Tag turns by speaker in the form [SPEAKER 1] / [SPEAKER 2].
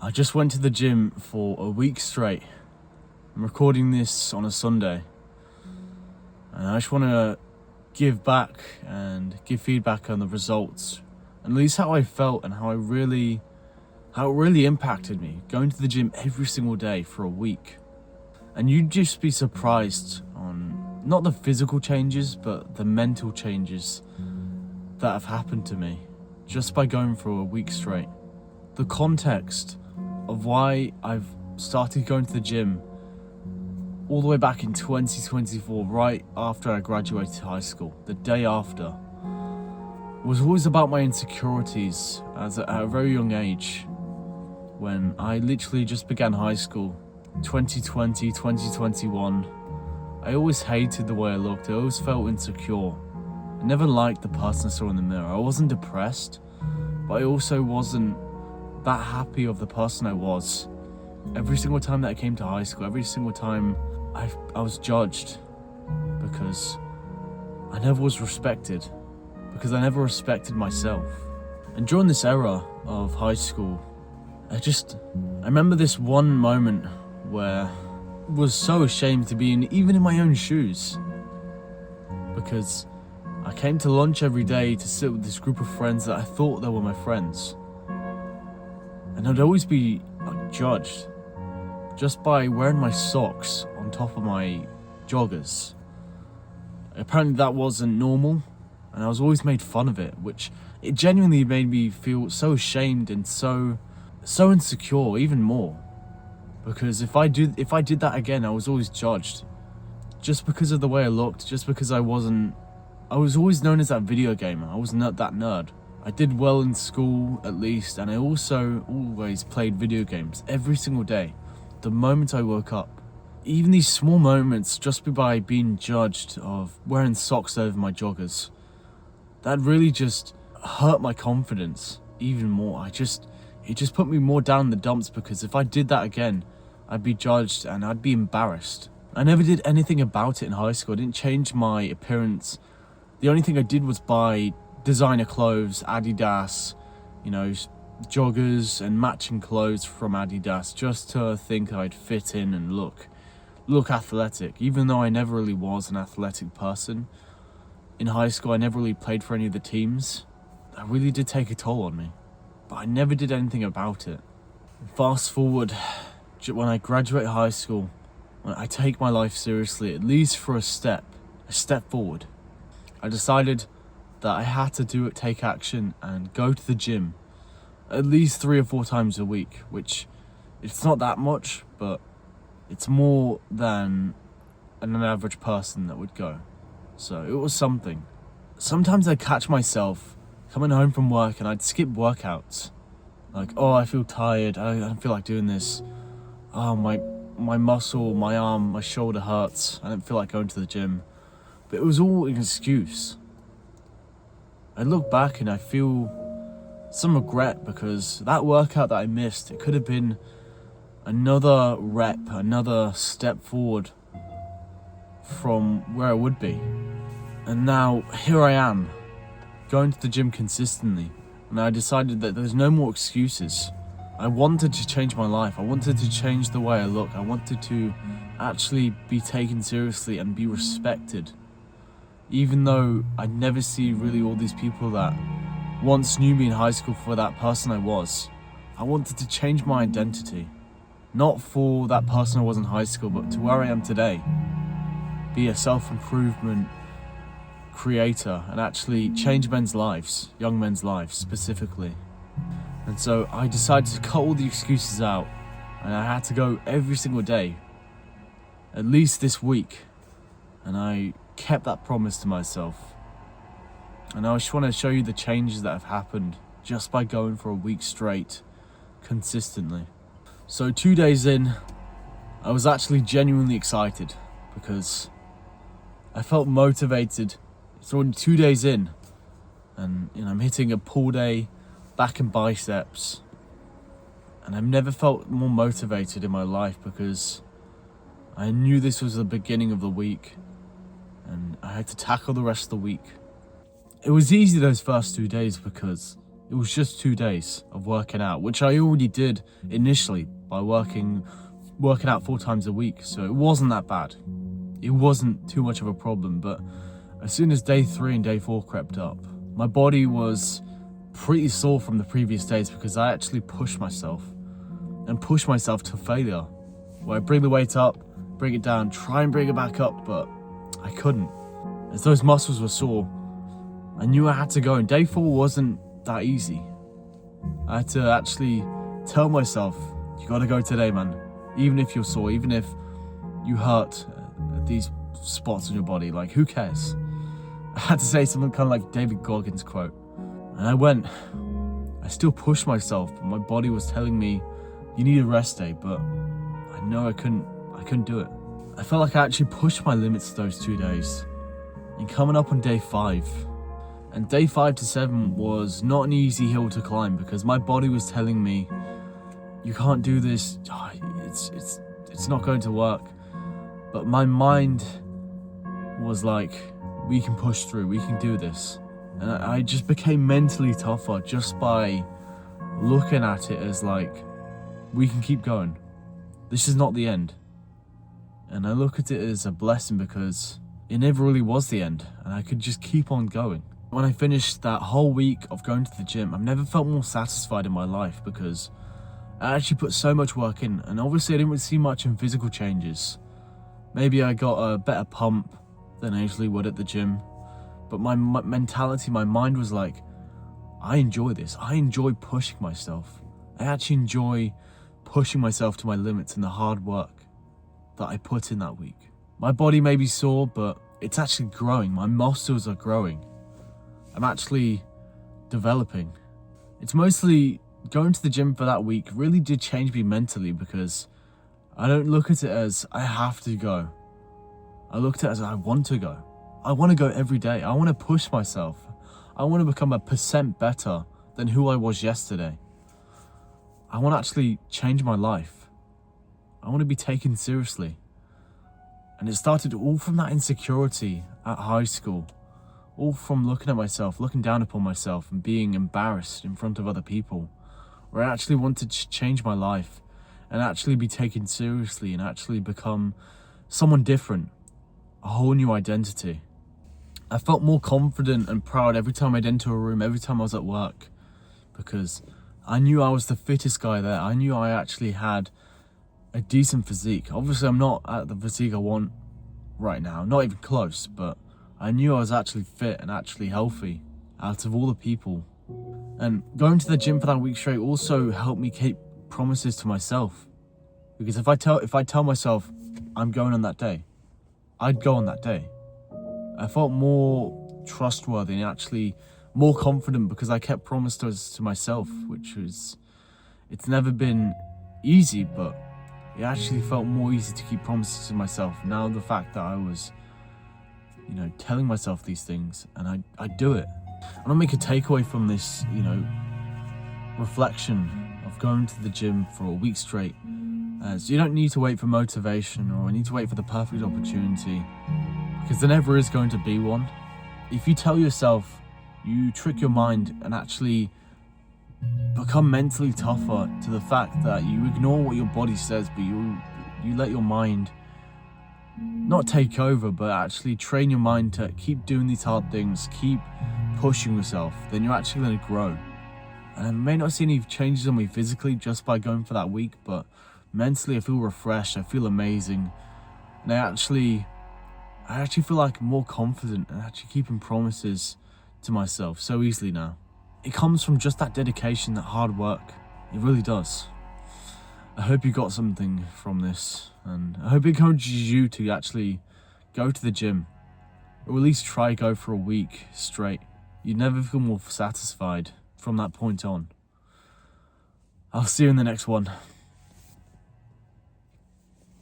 [SPEAKER 1] I just went to the gym for a week straight. I'm recording this on a Sunday. And I just want to give back and give feedback on the results. And at least how I felt and how it really impacted me. Going to the gym every single day for a week. And you'd just be surprised on not the physical changes, but the mental changes that have happened to me just by going for a week straight. The context of why I've started going to the gym all the way back in 2024, right after I graduated high school, the day after, was always about my insecurities at a very young age. When I literally just began high school, 2020, 2021, I always hated the way I looked. I always felt insecure. I never liked the person I saw in the mirror. I wasn't depressed, but I also wasn't that happy of the person I was. Every single time that I came to high school, every single time I was judged because I never was respected, because I never respected myself. And during this era of high school, I remember this one moment where I was so ashamed to be even in my own shoes, because I came to lunch every day to sit with this group of friends that I thought they were my friends. And I'd always be judged just by wearing my socks on top of my joggers. Apparently that wasn't normal, and I was always made fun of it, which it genuinely made me feel so ashamed and so insecure even more. Because if I did that again, I was always judged. Just because of the way I looked, just because I was always known as that video gamer. I was not that nerd. I did well in school, at least, and I also always played video games every single day, the moment I woke up. Even these small moments, just by being judged of wearing socks over my joggers, that really just hurt my confidence even more. It just put me more down in the dumps, because if I did that again, I'd be judged and I'd be embarrassed. I never did anything about it in high school. I didn't change my appearance. The only thing I did was buy designer clothes, Adidas, joggers and matching clothes from Adidas, just to think I'd fit in and look athletic, even though I never really was an athletic person. In high school, I never really played for any of the teams. That really did take a toll on me, but I never did anything about it. Fast forward, when I graduate high school, when I take my life seriously, at least for a step forward, I decided that I had to take action and go to the gym at least 3 or 4 times a week, which it's not that much, but it's more than an average person that would go. So it was something. Sometimes I'd catch myself coming home from work and I'd skip workouts. Like, oh, I feel tired, I don't feel like doing this. Oh, my muscle, my arm, my shoulder hurts, I don't feel like going to the gym. But it was all an excuse. I look back and I feel some regret, because that workout that I missed, it could have been another rep, another step forward from where I would be. And now here I am, going to the gym consistently, and I decided that there's no more excuses. I wanted to change my life. I wanted to change the way I look. I wanted to actually be taken seriously and be respected. Even though I'd never see really all these people that once knew me in high school for that person I was, I wanted to change my identity. Not for that person I was in high school, but to where I am today. Be a self-improvement creator and actually change men's lives, young men's lives specifically. And so I decided to cut all the excuses out, and I had to go every single day, at least this week. And I kept that promise to myself. And I just want to show you the changes that have happened just by going for a week straight, consistently. So 2 days in, I was actually genuinely excited, because I felt motivated. It's already 2 days in, and I'm hitting a pull day, back and biceps, and I've never felt more motivated in my life, because I knew this was the beginning of the week, and I had to tackle the rest of the week. It was easy those first 2 days, because It was just 2 days of working out, which I already did initially by working out 4 times a week, so it wasn't that bad. It wasn't too much of a problem, but as soon as day 3 and day 4 crept up, my body was pretty sore from the previous days because I actually pushed myself to failure, where I bring the weight up, bring it down, try and bring it back up, but I couldn't. As those muscles were sore, I knew I had to go, and day 4 wasn't that easy. I had to actually tell myself, you gotta go today, man. Even if you're sore, even if you hurt at these spots on your body, like, who cares? I had to say something kind of like David Goggins' quote. And I went. I still pushed myself, but my body was telling me, you need a rest day, but I know I couldn't do it. I felt like I actually pushed my limits those 2 days. And coming up on day 5, and day 5 to 7 was not an easy hill to climb because my body was telling me, you can't do this, it's not going to work. But my mind was like, we can push through, we can do this. And I just became mentally tougher just by looking at it as like, we can keep going. This is not the end. And I look at it as a blessing because it never really was the end, and I could just keep on going. When I finished that whole week of going to the gym, I've never felt more satisfied in my life because I actually put so much work in, and obviously I didn't really see much in physical changes. Maybe I got a better pump than I usually would at the gym, but my mentality, my mind was like, I enjoy this. I enjoy pushing myself. I actually enjoy pushing myself to my limits and the hard work that I put in that week. My body may be sore, but it's actually growing. My muscles are growing. I'm actually developing. It's mostly going to the gym for that week really did change me mentally because I don't look at it as I have to go. I looked at it as I want to go. I want to go every day. I want to push myself. I want to become 1% better than who I was yesterday. I want to actually change my life. I want to be taken seriously. And it started all from that insecurity at high school. All from looking at myself, looking down upon myself and being embarrassed in front of other people. Where I actually wanted to change my life and actually be taken seriously and actually become someone different. A whole new identity. I felt more confident and proud every time I'd enter a room, every time I was at work. Because I knew I was the fittest guy there. I knew I actually had a decent physique. Obviously, I'm not at the physique I want right now, not even close, but I knew I was actually fit and actually healthy out of all the people. And going to the gym for that week straight also helped me keep promises to myself. Because if I tell myself I'm going on that day, I'd go on that day. I felt more trustworthy and actually more confident because I kept promises to myself, which was, it's never been easy, but it actually felt more easy to keep promises to myself. Now the fact that I was, telling myself these things and I do it. I want to make a takeaway from this, reflection of going to the gym for a week straight. As you don't need to wait for motivation or need to wait for the perfect opportunity, because there never is going to be one. If you tell yourself, you trick your mind and actually become mentally tougher to the fact that you ignore what your body says, but you let your mind not take over, but actually train your mind to keep doing these hard things, keep pushing yourself, then you're actually going to grow. And I may not see any changes on me physically just by going for that week, but mentally I feel refreshed, I feel amazing, and I actually feel like I'm more confident and actually keeping promises to myself so easily now. It comes from just that dedication, that hard work. It really does. I hope you got something from this, and I hope it encourages you to actually go to the gym, or at least try go for a week straight. You'd never feel more satisfied from that point on. I'll see you in the next one.